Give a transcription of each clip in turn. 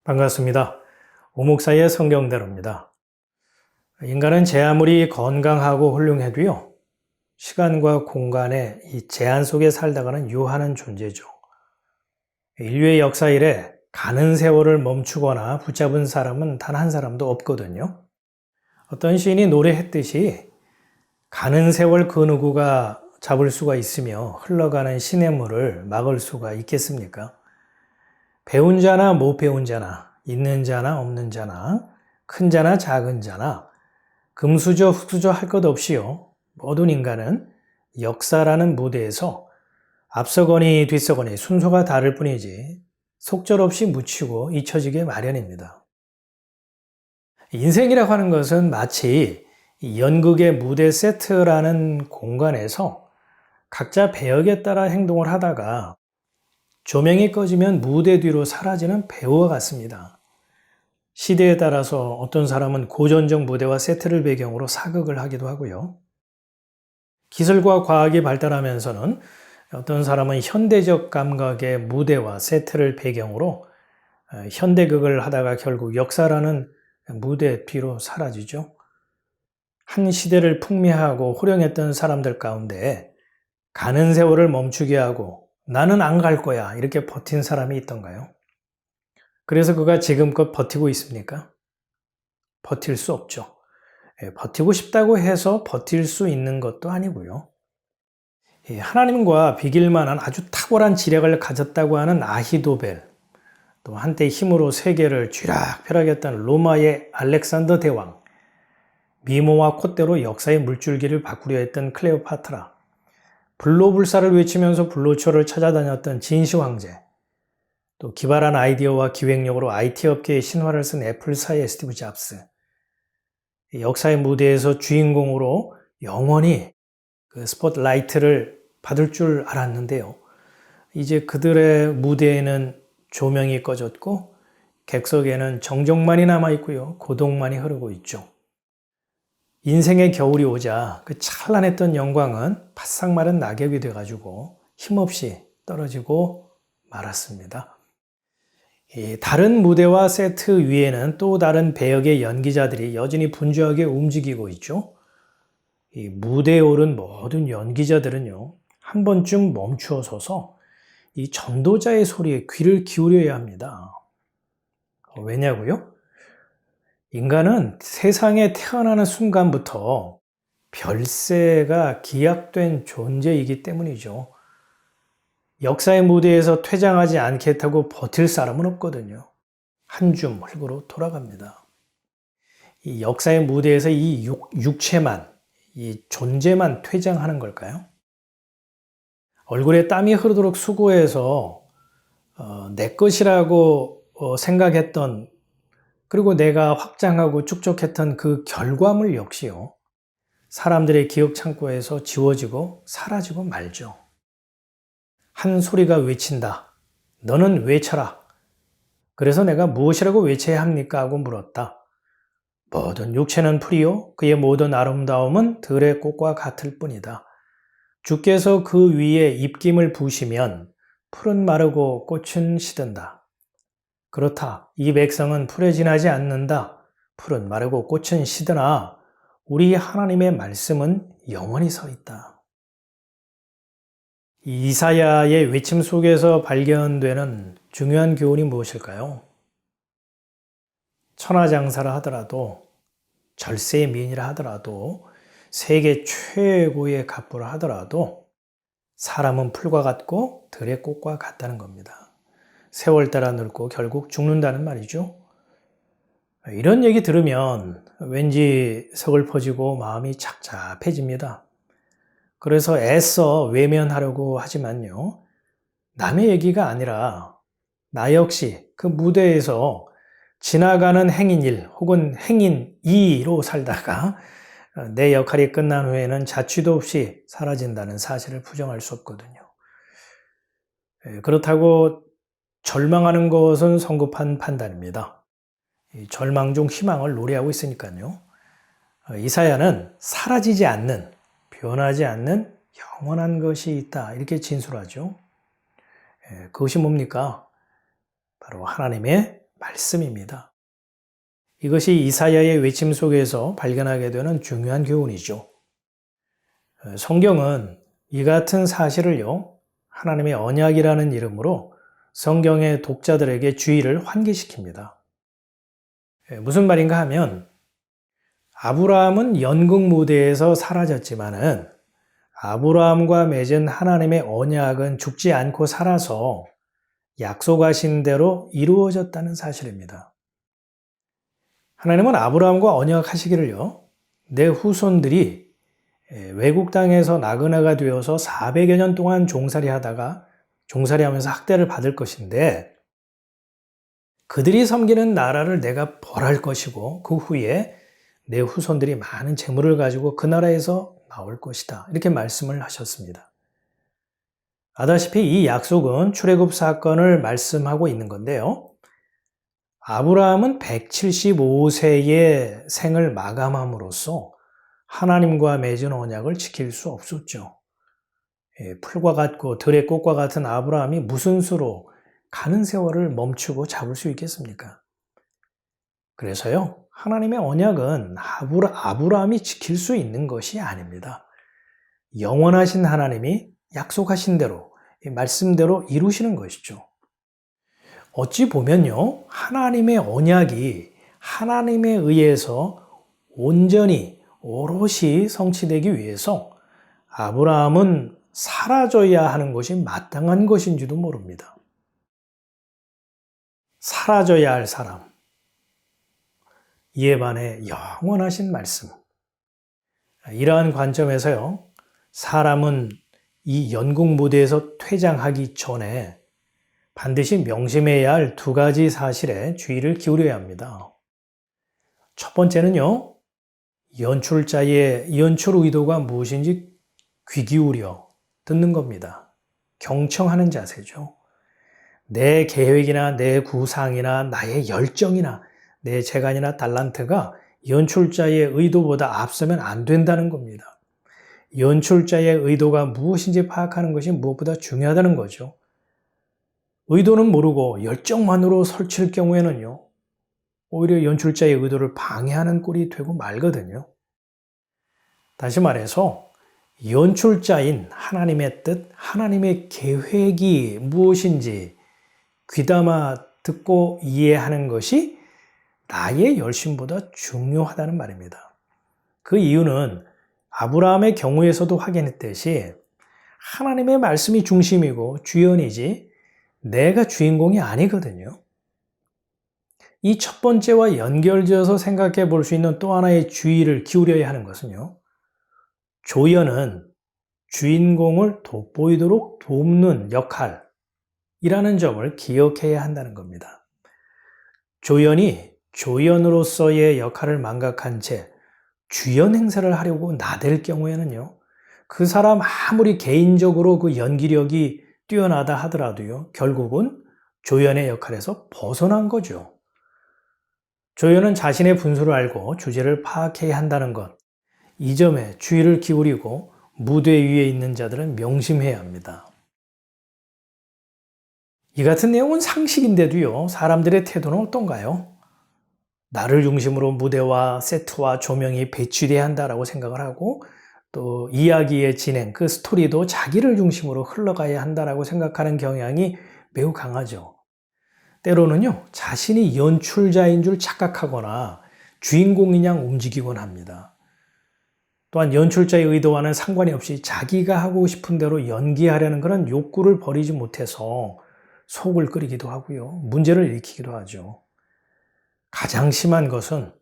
반갑습니다. 오목사의 성경대로입니다. 인간은 제 아무리 건강하고 훌륭해도요, 시간과 공간의 이 제한 속에 살다가는 유한한 존재죠. 인류의 역사 이래 가는 세월을 멈추거나 붙잡은 사람은 단 한 사람도 없거든요. 어떤 시인이 노래했듯이 가는 세월 그 누구가 잡을 수가 있으며 흘러가는 시냇물을 막을 수가 있겠습니까? 배운 자나 못 배운 자나, 있는 자나 없는 자나, 큰 자나 작은 자나, 금수저 흙수저 할 것 없이요. 모든 인간은 역사라는 무대에서 앞서거니 뒤서거니 순서가 다를 뿐이지 속절없이 묻히고 잊혀지게 마련입니다. 인생이라고 하는 것은 마치 연극의 무대 세트라는 공간에서 각자 배역에 따라 행동을 하다가 조명이 꺼지면 무대 뒤로 사라지는 배우와 같습니다. 시대에 따라서 어떤 사람은 고전적 무대와 세트를 배경으로 사극을 하기도 하고요. 기술과 과학이 발달하면서는 어떤 사람은 현대적 감각의 무대와 세트를 배경으로 현대극을 하다가 결국 역사라는 무대 뒤로 사라지죠. 한 시대를 풍미하고 호령했던 사람들 가운데 가는 세월을 멈추게 하고 나는 안 갈 거야 이렇게 버틴 사람이 있던가요? 그래서 그가 지금껏 버티고 있습니까? 버틸 수 없죠. 버티고 싶다고 해서 버틸 수 있는 것도 아니고요. 하나님과 비길 만한 아주 탁월한 지략을 가졌다고 하는 아히도벨, 또 한때 힘으로 세계를 쥐락펴락했던 로마의 알렉산더 대왕, 미모와 콧대로 역사의 물줄기를 바꾸려 했던 클레오파트라, 불로불사를 외치면서 불로초를 찾아다녔던 진시 황제, 또 기발한 아이디어와 기획력으로 IT 업계의 신화를 쓴 애플사의 스티브 잡스, 역사의 무대에서 주인공으로 영원히 그 스포트라이트를 받을 줄 알았는데요. 이제 그들의 무대에는 조명이 꺼졌고 객석에는 정적만이 남아있고요. 고독만이 흐르고 있죠. 인생의 겨울이 오자 그 찬란했던 영광은 바싹 마른 낙엽이 돼가지고 힘없이 떨어지고 말았습니다. 다른 무대와 세트 위에는 또 다른 배역의 연기자들이 여전히 분주하게 움직이고 있죠. 이 무대에 오른 모든 연기자들은요, 한 번쯤 멈추어 서서 이 전도자의 소리에 귀를 기울여야 합니다. 왜냐고요? 인간은 세상에 태어나는 순간부터 별세가 기약된 존재이기 때문이죠. 역사의 무대에서 퇴장하지 않겠다고 버틸 사람은 없거든요. 한 줌 흙으로 돌아갑니다. 이 역사의 무대에서 이 육체만, 이 존재만 퇴장하는 걸까요? 얼굴에 땀이 흐르도록 수고해서 내 것이라고 생각했던, 그리고 내가 확장하고 축적했던 그 결과물 역시요, 사람들의 기억 창고에서 지워지고 사라지고 말죠. 한 소리가 외친다. 너는 외쳐라. 그래서 내가 무엇이라고 외쳐야 합니까? 하고 물었다. 모든 육체는 풀이요 그의 모든 아름다움은 들의 꽃과 같을 뿐이다. 주께서 그 위에 입김을 부으시면 풀은 마르고 꽃은 시든다. 그렇다. 이 백성은 풀에 지나지 않는다. 풀은 마르고 꽃은 시드나 우리 하나님의 말씀은 영원히 서 있다. 이사야의 외침 속에서 발견되는 중요한 교훈이 무엇일까요? 천하장사라 하더라도, 절세의 미인이라 하더라도, 세계 최고의 갑부라 하더라도 사람은 풀과 같고 들의 꽃과 같다는 겁니다. 세월 따라 늙고 결국 죽는다는 말이죠. 이런 얘기 들으면 왠지 서글퍼지고 마음이 착잡해집니다. 그래서 애써 외면하려고 하지만요, 남의 얘기가 아니라 나 역시 그 무대에서 지나가는 행인 1 혹은 행인 2로 살다가 내 역할이 끝난 후에는 자취도 없이 사라진다는 사실을 부정할 수 없거든요. 그렇다고 절망하는 것은 성급한 판단입니다. 절망 중 희망을 노래하고 있으니까요. 이사야는 사라지지 않는, 변하지 않는 영원한 것이 있다 이렇게 진술하죠. 그것이 뭡니까? 바로 하나님의 말씀입니다. 이것이 이사야의 외침 속에서 발견하게 되는 중요한 교훈이죠. 성경은 이 같은 사실을요, 하나님의 언약이라는 이름으로 성경의 독자들에게 주의를 환기시킵니다. 무슨 말인가 하면 아브라함은 연극 무대에서 사라졌지만은 아브라함과 맺은 하나님의 언약은 죽지 않고 살아서 약속하신 대로 이루어졌다는 사실입니다. 하나님은 아브라함과 언약하시기를요, 내 후손들이 외국 땅에서 나그네가 되어서 400여 년 동안 종살이하면서 학대를 받을 것인데 그들이 섬기는 나라를 내가 벌할 것이고 그 후에 내 후손들이 많은 재물을 가지고 그 나라에서 나올 것이다. 이렇게 말씀을 하셨습니다. 아다시피 이 약속은 출애굽 사건을 말씀하고 있는 건데요. 아브라함은 175세의 생을 마감함으로써 하나님과 맺은 언약을 지킬 수 없었죠. 풀과 같고 들의 꽃과 같은 아브라함이 무슨 수로 가는 세월을 멈추고 잡을 수 있겠습니까? 그래서요, 하나님의 언약은 아브라함이 지킬 수 있는 것이 아닙니다. 영원하신 하나님이 약속하신 대로, 말씀대로 이루시는 것이죠. 어찌 보면요, 하나님의 언약이 하나님에 의해서 온전히 오롯이 성취되기 위해서 아브라함은 사라져야 하는 것이 마땅한 것인지도 모릅니다. 사라져야 할 사람, 이에 반해 영원하신 말씀. 이러한 관점에서요, 사람은 이 연극 무대에서 퇴장하기 전에 반드시 명심해야 할 두 가지 사실에 주의를 기울여야 합니다. 첫 번째는요, 연출자의 연출 의도가 무엇인지 귀 기울여 듣는 겁니다. 경청하는 자세죠. 내 계획이나 내 구상이나 나의 열정이나 내 재간이나 달란트가 연출자의 의도보다 앞서면 안 된다는 겁니다. 연출자의 의도가 무엇인지 파악하는 것이 무엇보다 중요하다는 거죠. 의도는 모르고 열정만으로 설칠 경우에는요, 오히려 연출자의 의도를 방해하는 꼴이 되고 말거든요. 다시 말해서 연출자인 하나님의 뜻, 하나님의 계획이 무엇인지 귀담아 듣고 이해하는 것이 나의 열심보다 중요하다는 말입니다. 그 이유는 아브라함의 경우에서도 확인했듯이 하나님의 말씀이 중심이고 주연이지 내가 주인공이 아니거든요. 이 첫 번째와 연결지어서 생각해 볼 수 있는 또 하나의 주의를 기울여야 하는 것은요, 조연은 주인공을 돋보이도록 돕는 역할이라는 점을 기억해야 한다는 겁니다. 조연이 조연으로서의 역할을 망각한 채 주연 행세를 하려고 나댈 경우에는요, 그 사람 아무리 개인적으로 그 연기력이 뛰어나다 하더라도요, 결국은 조연의 역할에서 벗어난 거죠. 조연은 자신의 분수를 알고 주제를 파악해야 한다는 것, 이 점에 주의를 기울이고 무대 위에 있는 자들은 명심해야 합니다. 이 같은 내용은 상식인데도요, 사람들의 태도는 어떤가요? 나를 중심으로 무대와 세트와 조명이 배치돼야 한다라고 생각을 하고 또 이야기의 진행, 그 스토리도 자기를 중심으로 흘러가야 한다라고 생각하는 경향이 매우 강하죠. 때로는요, 자신이 연출자인 줄 착각하거나 주인공인 양 움직이곤 합니다. 또한 연출자의 의도와는 상관이 없이 자기가 하고 싶은 대로 연기하려는 그런 욕구를 버리지 못해서 속을 끓이기도 하고요, 문제를 일으키기도 하죠. 가장 심한 것은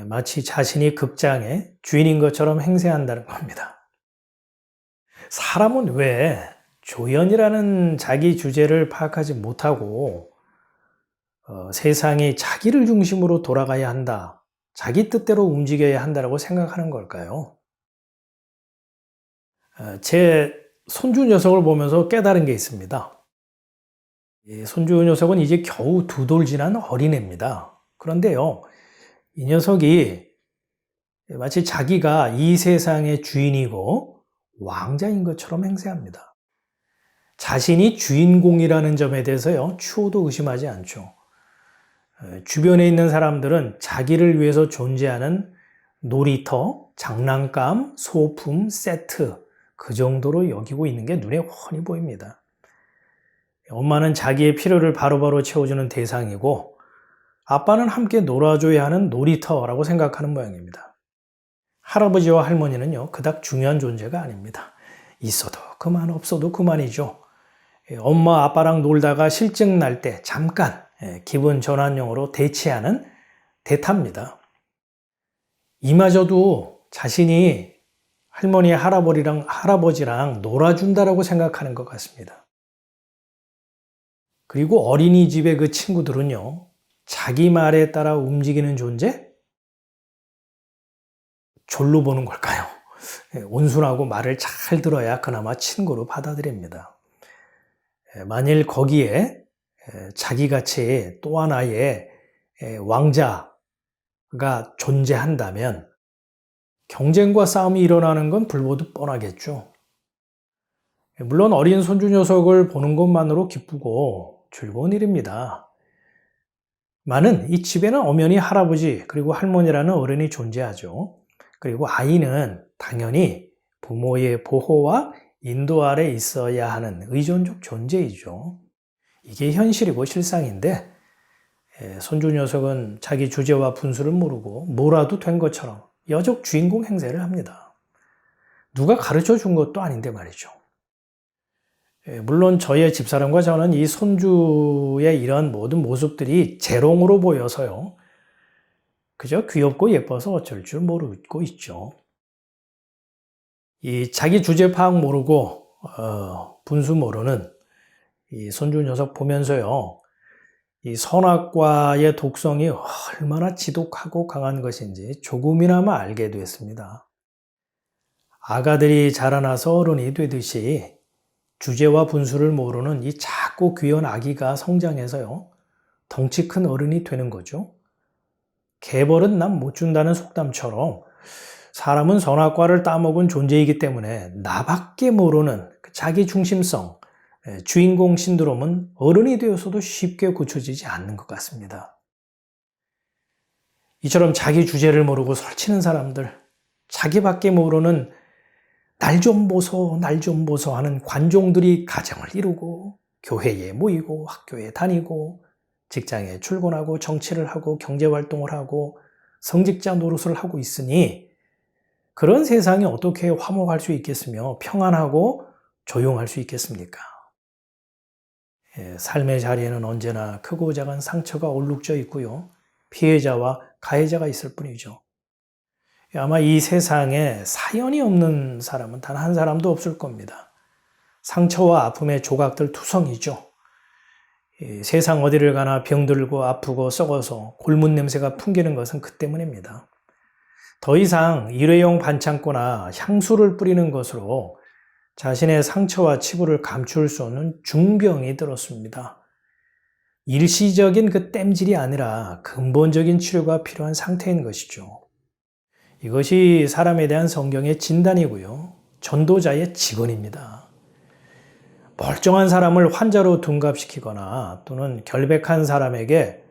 마치 자신이 극장의 주인인 것처럼 행세한다는 겁니다. 사람은 왜 조연이라는 자기 주제를 파악하지 못하고 세상이 자기를 중심으로 돌아가야 한다, 자기 뜻대로 움직여야 한다고 생각하는 걸까요? 제 손주 녀석을 보면서 깨달은 게 있습니다. 손주 녀석은 이제 겨우 2돌 지난 어린애입니다. 그런데요, 이 녀석이 마치 자기가 이 세상의 주인이고 왕자인 것처럼 행세합니다. 자신이 주인공이라는 점에 대해서요, 추호도 의심하지 않죠. 주변에 있는 사람들은 자기를 위해서 존재하는 놀이터, 장난감, 소품, 세트 그 정도로 여기고 있는 게 눈에 훤히 보입니다. 엄마는 자기의 필요를 바로바로 채워주는 대상이고 아빠는 함께 놀아줘야 하는 놀이터라고 생각하는 모양입니다. 할아버지와 할머니는요, 그닥 중요한 존재가 아닙니다. 있어도 그만, 없어도 그만이죠. 엄마 아빠랑 놀다가 실증 날 때 잠깐 기분 전환용으로 대체하는 대타입니다. 이마저도 자신이 할머니 할아버지랑 놀아준다라고 생각하는 것 같습니다. 그리고 어린이집의 그 친구들은요, 자기 말에 따라 움직이는 존재? 졸로 보는 걸까요? 온순하고 말을 잘 들어야 그나마 친구로 받아들입니다. 만일 거기에 자기같이 또 하나의 왕자가 존재한다면 경쟁과 싸움이 일어나는 건 불보듯 뻔하겠죠. 물론 어린 손주 녀석을 보는 것만으로 기쁘고 즐거운 일입니다. 많은 이 집에는 엄연히 할아버지 그리고 할머니라는 어른이 존재하죠. 그리고 아이는 당연히 부모의 보호와 인도 아래 있어야 하는 의존적 존재이죠. 이게 현실이고 실상인데 손주 녀석은 자기 주제와 분수를 모르고 뭐라도 된 것처럼 여적 주인공 행세를 합니다. 누가 가르쳐 준 것도 아닌데 말이죠. 물론 저의 집사람과 저는 이 손주의 이런 모든 모습들이 재롱으로 보여서요, 그저 귀엽고 예뻐서 어쩔 줄 모르고 있죠. 이 자기 주제 파악 모르고 분수 모르는 이 손주 녀석 보면서요, 이 선악과의 독성이 얼마나 지독하고 강한 것인지 조금이나마 알게 됐습니다. 아가들이 자라나서 어른이 되듯이 주제와 분수를 모르는 이 작고 귀여운 아기가 성장해서요, 덩치 큰 어른이 되는 거죠. 개벌은 남 못 준다는 속담처럼 사람은 선악과를 따먹은 존재이기 때문에 나밖에 모르는 자기 중심성, 주인공 신드롬은 어른이 되어서도 쉽게 고쳐지지 않는 것 같습니다. 이처럼 자기 주제를 모르고 설치는 사람들, 자기밖에 모르는 날 좀 보소, 날 좀 보소 하는 관종들이 가정을 이루고 교회에 모이고 학교에 다니고 직장에 출근하고 정치를 하고 경제활동을 하고 성직자 노릇을 하고 있으니 그런 세상이 어떻게 화목할 수 있겠으며 평안하고 조용할 수 있겠습니까? 삶의 자리에는 언제나 크고 작은 상처가 얼룩져 있고요. 피해자와 가해자가 있을 뿐이죠. 아마 이 세상에 사연이 없는 사람은 단 한 사람도 없을 겁니다. 상처와 아픔의 조각들 투성이죠. 세상 어디를 가나 병들고 아프고 썩어서 골문 냄새가 풍기는 것은 그 때문입니다. 더 이상 일회용 반창고나 향수를 뿌리는 것으로 자신의 상처와 치부를 감출 수 없는 중병이 들었습니다. 일시적인 그 땜질이 아니라 근본적인 치료가 필요한 상태인 것이죠. 이것이 사람에 대한 성경의 진단이고요. 전도자의 직언입니다. 멀쩡한 사람을 환자로 둔갑시키거나 또는 결백한 사람에게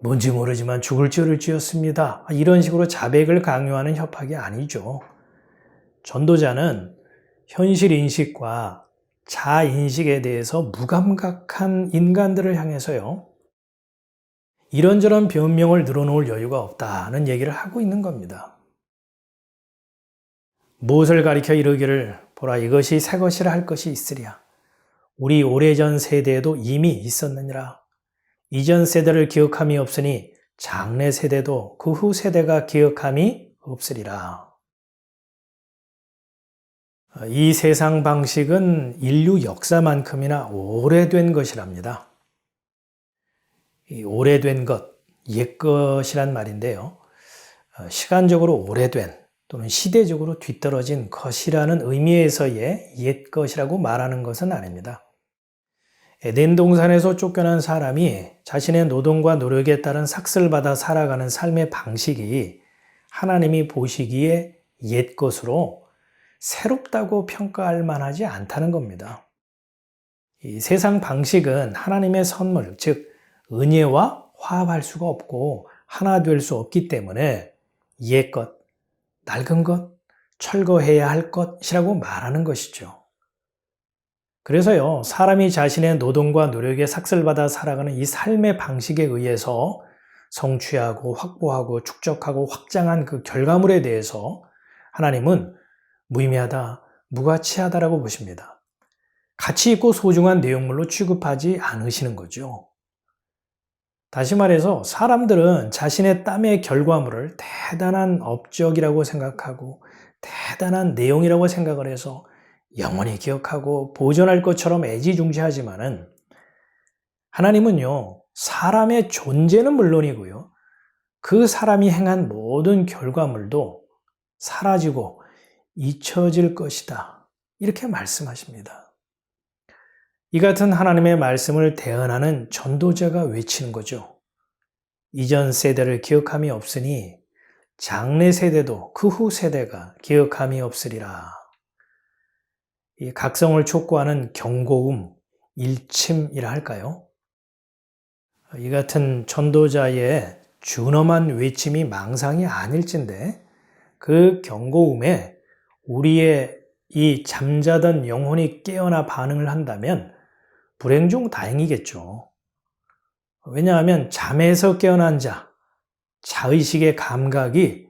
뭔지 모르지만 죽을 죄를 지었습니다, 이런 식으로 자백을 강요하는 협박이 아니죠. 전도자는 현실 인식과 자인식에 대해서 무감각한 인간들을 향해서요, 이런저런 변명을 늘어놓을 여유가 없다는 얘기를 하고 있는 겁니다. 무엇을 가리켜 이르기를 보라 이것이 새 것이라 할 것이 있으랴. 우리 오래전 세대에도 이미 있었느니라. 이전 세대를 기억함이 없으니 장래 세대도 그 후 세대가 기억함이 없으리라. 이 세상 방식은 인류 역사만큼이나 오래된 것이랍니다. 이 오래된 것, 옛 것이란 말인데요. 시간적으로 오래된 또는 시대적으로 뒤떨어진 것이라는 의미에서의 옛 것이라고 말하는 것은 아닙니다. 에덴 동산에서 쫓겨난 사람이 자신의 노동과 노력에 따른 삭슬 받아 살아가는 삶의 방식이 하나님이 보시기에 옛 것으로 새롭다고 평가할 만하지 않다는 겁니다. 이 세상 방식은 하나님의 선물, 즉 은혜와 화합할 수가 없고 하나 될 수 없기 때문에 옛것, 낡은 것, 철거해야 할 것이라고 말하는 것이죠. 그래서요, 사람이 자신의 노동과 노력에 삭슬받아 살아가는 이 삶의 방식에 의해서 성취하고 확보하고 축적하고 확장한 그 결과물에 대해서 하나님은 무의미하다, 무가치하다라고 보십니다. 가치 있고 소중한 내용물로 취급하지 않으시는 거죠. 다시 말해서 사람들은 자신의 땀의 결과물을 대단한 업적이라고 생각하고 대단한 내용이라고 생각을 해서 영원히 기억하고 보존할 것처럼 애지중지하지만은 하나님은요, 사람의 존재는 물론이고요, 그 사람이 행한 모든 결과물도 사라지고 잊혀질 것이다. 이렇게 말씀하십니다. 이 같은 하나님의 말씀을 대언하는 전도자가 외치는 거죠. 이전 세대를 기억함이 없으니 장래 세대도 그 후 세대가 기억함이 없으리라. 이 각성을 촉구하는 경고음, 일침이라 할까요? 이 같은 전도자의 준엄한 외침이 망상이 아닐진데 그 경고음에 우리의 이 잠자던 영혼이 깨어나 반응을 한다면 불행 중 다행이겠죠. 왜냐하면 잠에서 깨어난 자, 자의식의 감각이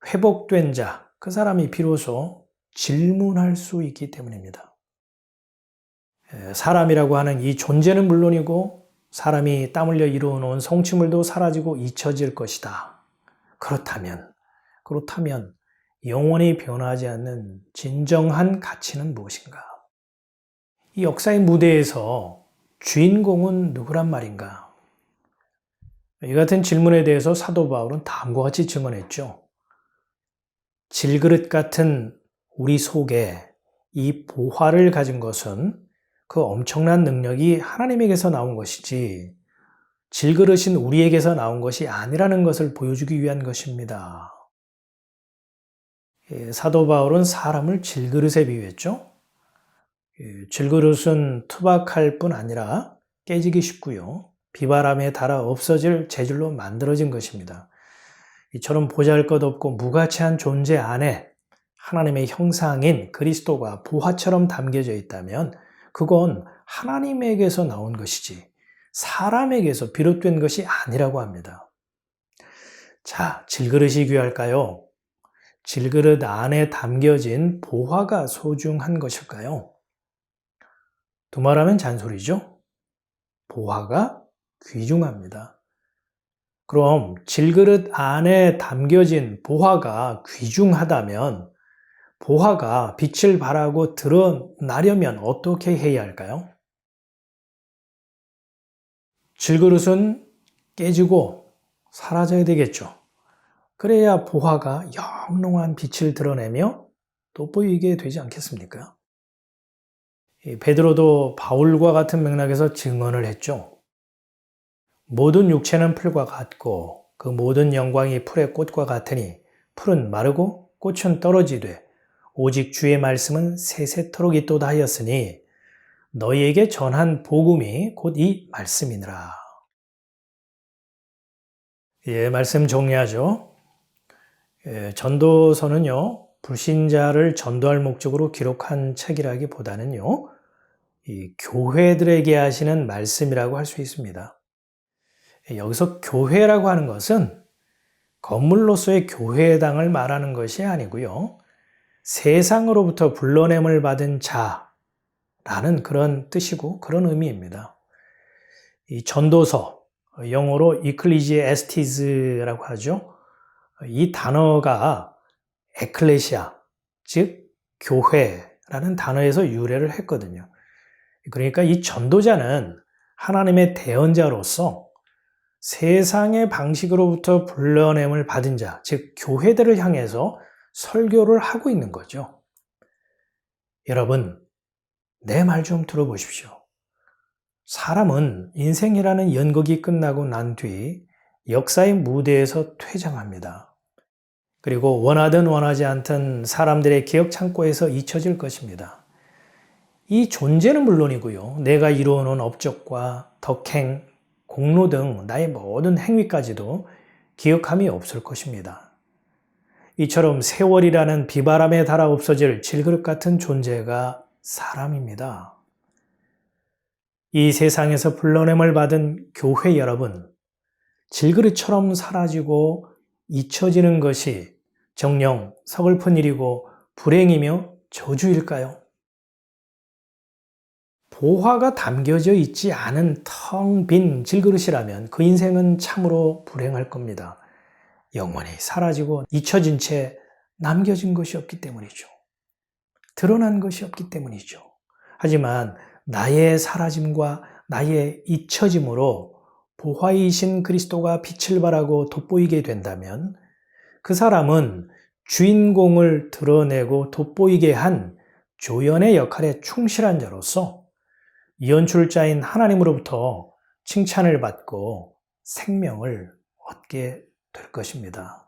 회복된 자, 그 사람이 비로소 질문할 수 있기 때문입니다. 사람이라고 하는 이 존재는 물론이고 사람이 땀 흘려 이루어놓은 성취물도 사라지고 잊혀질 것이다. 그렇다면 영원히 변하지 않는 진정한 가치는 무엇인가? 이 역사의 무대에서 주인공은 누구란 말인가? 이 같은 질문에 대해서 사도 바울은 다음과 같이 증언했죠. 질그릇 같은 우리 속에 이 보화를 가진 것은 그 엄청난 능력이 하나님에게서 나온 것이지 질그릇인 우리에게서 나온 것이 아니라는 것을 보여주기 위한 것입니다. 사도 바울은 사람을 질그릇에 비유했죠. 질그릇은 투박할 뿐 아니라 깨지기 쉽고요. 비바람에 닳아 없어질 재질로 만들어진 것입니다. 이처럼 보잘것없고 무가치한 존재 안에 하나님의 형상인 그리스도가 보화처럼 담겨져 있다면 그건 하나님에게서 나온 것이지 사람에게서 비롯된 것이 아니라고 합니다. 자, 질그릇이 귀할까요? 질그릇 안에 담겨진 보화가 소중한 것일까요? 두말하면 잔소리죠? 보화가 귀중합니다. 그럼 질그릇 안에 담겨진 보화가 귀중하다면 보화가 빛을 발하고 드러나려면 어떻게 해야 할까요? 질그릇은 깨지고 사라져야 되겠죠. 그래야 보화가 영롱한 빛을 드러내며 돋보이게 되지 않겠습니까? 베드로도 바울과 같은 맥락에서 증언을 했죠. 모든 육체는 풀과 같고 그 모든 영광이 풀의 꽃과 같으니 풀은 마르고 꽃은 떨어지되 오직 주의 말씀은 세세토록 있도다 하였으니 너희에게 전한 복음이 곧 이 말씀이니라. 말씀 정리하죠. 전도서는요, 불신자를 전도할 목적으로 기록한 책이라기보다는요, 이 교회들에게 하시는 말씀이라고 할 수 있습니다. 여기서 교회라고 하는 것은 건물로서의 교회당을 말하는 것이 아니고요, 세상으로부터 불러냄을 받은 자라는 그런 뜻이고 그런 의미입니다. 이 전도서, 영어로 ecclesiastes 하죠. 이 단어가 에클레시아, 즉 교회라는 단어에서 유래를 했거든요. 그러니까 이 전도자는 하나님의 대언자로서 세상의 방식으로부터 불러냄을 받은 자, 즉 교회들을 향해서 설교를 하고 있는 거죠. 여러분, 내 말 좀 들어보십시오. 사람은 인생이라는 연극이 끝나고 난 뒤 역사의 무대에서 퇴장합니다. 그리고 원하든 원하지 않든 사람들의 기억 창고에서 잊혀질 것입니다. 이 존재는 물론이고요. 내가 이루어놓은 업적과 덕행, 공로 등 나의 모든 행위까지도 기억함이 없을 것입니다. 이처럼 세월이라는 비바람에 달아 없어질 질그릇 같은 존재가 사람입니다. 이 세상에서 불러냄을 받은 교회 여러분, 질그릇처럼 사라지고 잊혀지는 것이 정녕 서글픈 일이고 불행이며 저주일까요? 보화가 담겨져 있지 않은 텅 빈 질그릇이라면 그 인생은 참으로 불행할 겁니다. 영원히 사라지고 잊혀진 채 남겨진 것이 없기 때문이죠. 드러난 것이 없기 때문이죠. 하지만 나의 사라짐과 나의 잊혀짐으로 보화이신 그리스도가 빛을 발하고 돋보이게 된다면 그 사람은 주인공을 드러내고 돋보이게 한 조연의 역할에 충실한 자로서 연출자인 하나님으로부터 칭찬을 받고 생명을 얻게 될 것입니다.